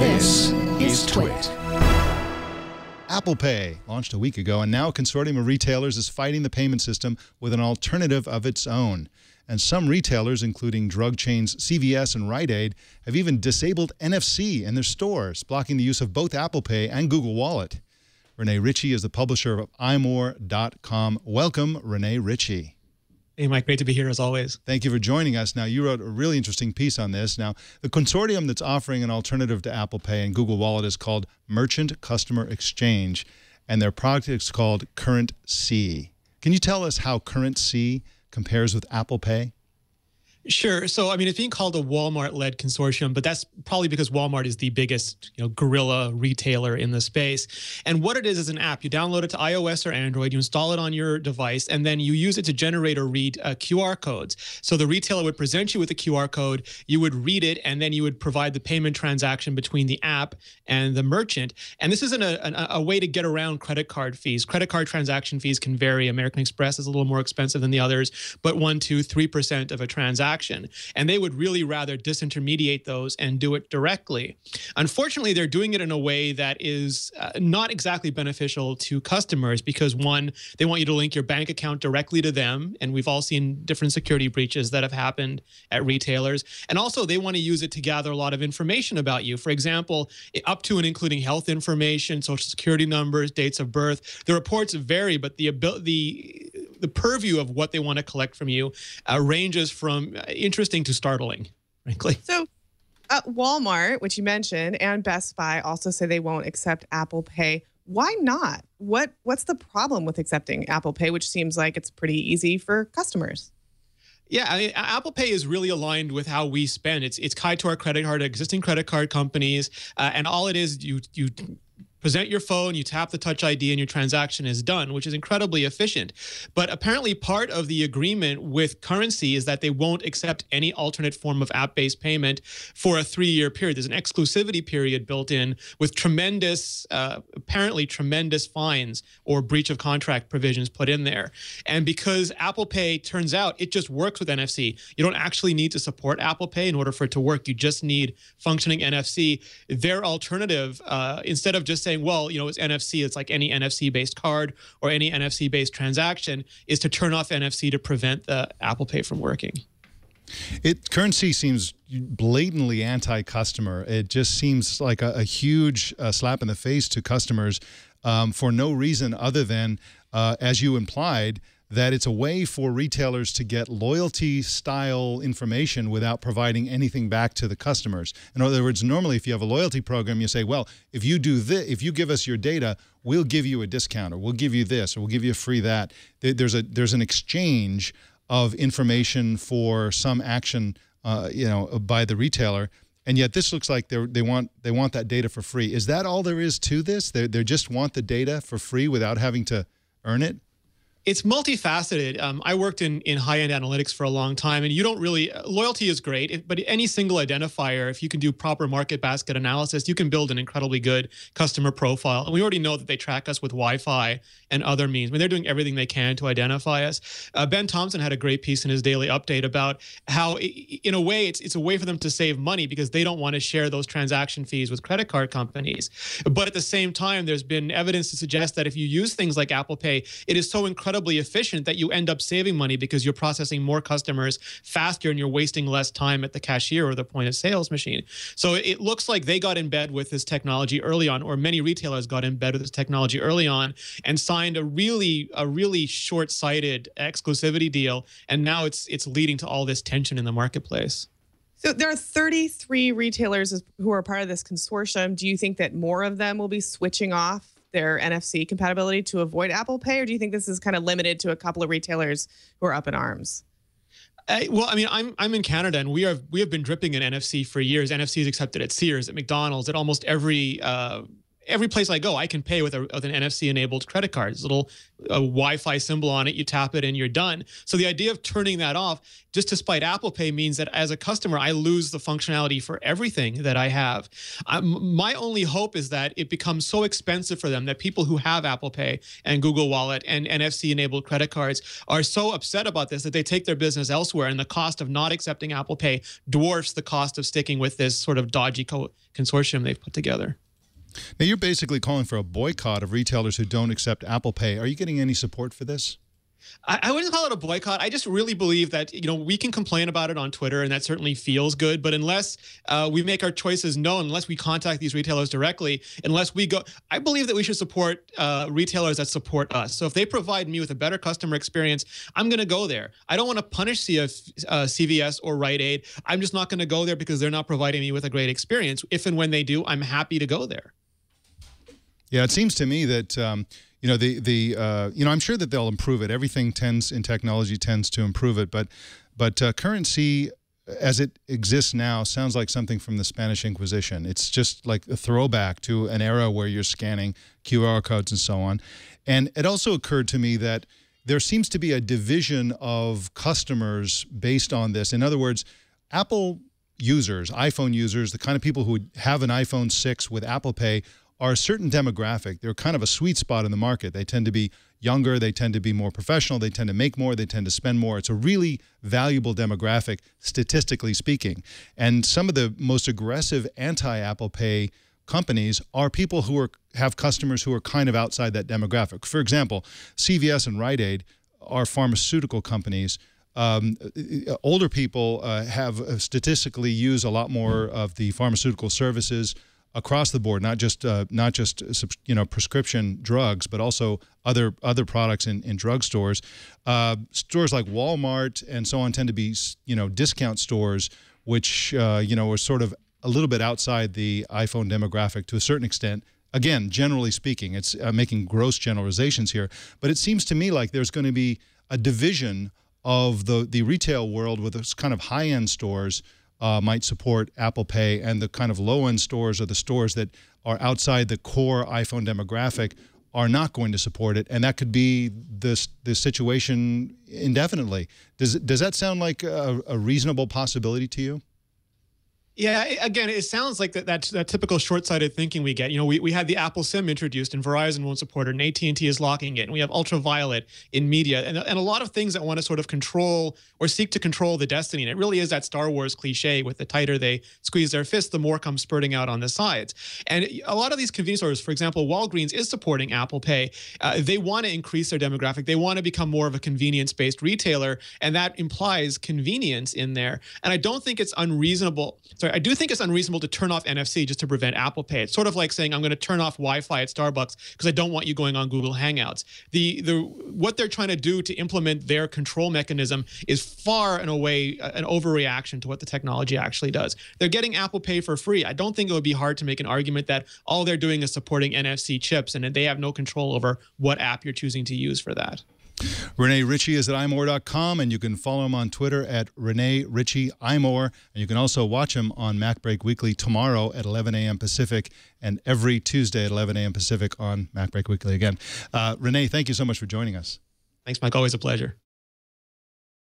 This is TWiT. Apple Pay launched a week ago, and now a consortium of retailers is fighting the payment system with an alternative of its own. And some retailers, including drug chains CVS and Rite Aid, have even disabled NFC in their stores, blocking the use of both Apple Pay and Google Wallet. Renee Ritchie is the publisher of imore.com. Welcome, Renee Ritchie. Hey, Mike, great to be here as always. Thank you for joining us. Now, you wrote a really interesting piece on this. Now, the consortium that's offering an alternative to Apple Pay and Google Wallet is called Merchant Customer Exchange, and their product is called CurrentC. Can you tell us how CurrentC compares with Apple Pay? Sure. So, I mean, it's being called a Walmart-led consortium, but that's probably because Walmart is the biggest, guerrilla retailer in the space. And what it is an app. You download it to iOS or Android, you install it on your device, and then you use it to generate or read QR codes. So the retailer would present you with a QR code, you would read it, and then you would provide the payment transaction between the app and the merchant. And this isn't a way to get around credit card fees. Credit card transaction fees can vary. American Express is a little more expensive than the others, but 1%, 2%, 3% of a transaction. And they would really rather disintermediate those and do it directly. Unfortunately, they're doing it in a way that is not exactly beneficial to customers because, one, they want you to link your bank account directly to them. And we've all seen different security breaches that have happened at retailers. And also, they want to use it to gather a lot of information about you. For example, up to and including health information, social security numbers, dates of birth. The reports vary, but the purview of what they want to collect from you ranges from interesting to startling, frankly. So Walmart, which you mentioned, and Best Buy also say they won't accept Apple Pay. Why not? What's the problem with accepting Apple Pay, which seems like it's pretty easy for customers? Yeah, I mean, Apple Pay is really aligned with how we spend. It's tied to our credit card, existing credit card companies, and all it is, you present your phone, you tap the Touch ID, and your transaction is done, which is incredibly efficient. But apparently part of the agreement with CurrentC is that they won't accept any alternate form of app-based payment for a 3-year period. There's an exclusivity period built in with tremendous, apparently tremendous fines or breach of contract provisions put in there. And because Apple Pay, turns out, it just works with NFC. You don't actually need to support Apple Pay in order for it to work. You just need functioning NFC. Their alternative, instead of just saying, well, it's NFC, it's like any NFC-based card or any NFC-based transaction, is to turn off NFC to prevent the Apple Pay from working. CurrentC seems blatantly anti-customer. It just seems like a huge slap in the face to customers for no reason other than, as you implied, that it's a way for retailers to get loyalty-style information without providing anything back to the customers. In other words, normally if you have a loyalty program, you say, well, if you do this, if you give us your data, we'll give you a discount, or we'll give you this, or we'll give you a free that. There's an exchange of information for some action, by the retailer. And yet this looks like they want that data for free. Is that all there is to this? They just want the data for free without having to earn it? It's multifaceted. I worked in high-end analytics for a long time, and you don't really, loyalty is great, but any single identifier, if you can do proper market basket analysis, you can build an incredibly good customer profile. And we already know that they track us with Wi-Fi and other means. I mean, they're doing everything they can to identify us. Ben Thompson had a great piece in his daily update about how, in a way, it's a way for them to save money because they don't want to share those transaction fees with credit card companies. But at the same time, there's been evidence to suggest that if you use things like Apple Pay, it is so incredibly efficient that you end up saving money because you're processing more customers faster and you're wasting less time at the cashier or the point of sales machine. So it looks like they got in bed with this technology early on, or many retailers got in bed with this technology early on and signed a really short-sighted exclusivity deal, and now it's leading to all this tension in the marketplace. So there are 33 retailers who are part of this consortium. Do you think that more of them will be switching off their NFC compatibility to avoid Apple Pay, or do you think this is kind of limited to a couple of retailers who are up in arms? Well, I mean, I'm in Canada, and we have been dripping in NFC for years. NFC is accepted at Sears, at McDonald's, at almost every every place I go, I can pay with an NFC-enabled credit card. It's a little Wi-Fi symbol on it. You tap it and you're done. So the idea of turning that off just to spite Apple Pay means that as a customer, I lose the functionality for everything that I have. My only hope is that it becomes so expensive for them that people who have Apple Pay and Google Wallet and NFC-enabled credit cards are so upset about this that they take their business elsewhere, and the cost of not accepting Apple Pay dwarfs the cost of sticking with this sort of dodgy consortium they've put together. Now, you're basically calling for a boycott of retailers who don't accept Apple Pay. Are you getting any support for this? I wouldn't call it a boycott. I just really believe that, we can complain about it on Twitter, and that certainly feels good. But unless we make our choices known, unless we contact these retailers directly, unless we go, I believe that we should support retailers that support us. So if they provide me with a better customer experience, I'm going to go there. I don't want to punish CVS or Rite Aid. I'm just not going to go there because they're not providing me with a great experience. If and when they do, I'm happy to go there. Yeah, it seems to me that I'm sure that they'll improve it. Everything in technology tends to improve it, but CurrentC, as it exists now, sounds like something from the Spanish Inquisition. It's just like a throwback to an era where you're scanning QR codes and so on. And it also occurred to me that there seems to be a division of customers based on this. In other words, Apple users, iPhone users, the kind of people who have an iPhone 6 with Apple Pay are a certain demographic. They're kind of a sweet spot in the market. They tend to be younger. They tend to be more professional. They tend to make more. They tend to spend more. It's a really valuable demographic, statistically speaking. And some of the most aggressive anti-Apple Pay companies are people who have customers who are kind of outside that demographic. For example, CVS and Rite Aid are pharmaceutical companies. Older people statistically use a lot more of the pharmaceutical services across the board, not just prescription drugs, but also other products in drugstores. Stores like Walmart and so on tend to be discount stores, which are sort of a little bit outside the iPhone demographic to a certain extent. Again, generally speaking, it's making gross generalizations here, but it seems to me like there's going to be a division of the retail world with those kind of high-end stores might support Apple Pay, and the kind of low-end stores or the stores that are outside the core iPhone demographic are not going to support it, and that could be this situation indefinitely. Does that sound like a reasonable possibility to you? Yeah, again, it sounds like that typical short-sighted thinking we get. We had the Apple SIM introduced, and Verizon won't support it, and AT&T is locking it, and we have ultraviolet in media, and a lot of things that want to sort of control or seek to control the destiny. And it really is that Star Wars cliche with the tighter they squeeze their fist, the more comes spurting out on the sides. And a lot of these convenience stores, for example, Walgreens is supporting Apple Pay. They want to increase their demographic. They want to become more of a convenience-based retailer, and that implies convenience in there. And I don't think it's unreasonable. I do think it's unreasonable to turn off NFC just to prevent Apple Pay. It's sort of like saying I'm going to turn off Wi-Fi at Starbucks because I don't want you going on Google Hangouts. What they're trying to do to implement their control mechanism is far and away an overreaction to what the technology actually does. They're getting Apple Pay for free. I don't think it would be hard to make an argument that all they're doing is supporting NFC chips, and they have no control over what app you're choosing to use for that. Rene Ritchie is at imore.com, and you can follow him on Twitter at Rene Ritchie Imore. And you can also watch him on MacBreak Weekly tomorrow at 11 a.m. Pacific and every Tuesday at 11 a.m. Pacific on MacBreak Weekly again. Rene, thank you so much for joining us. Thanks, Mike. Always a pleasure.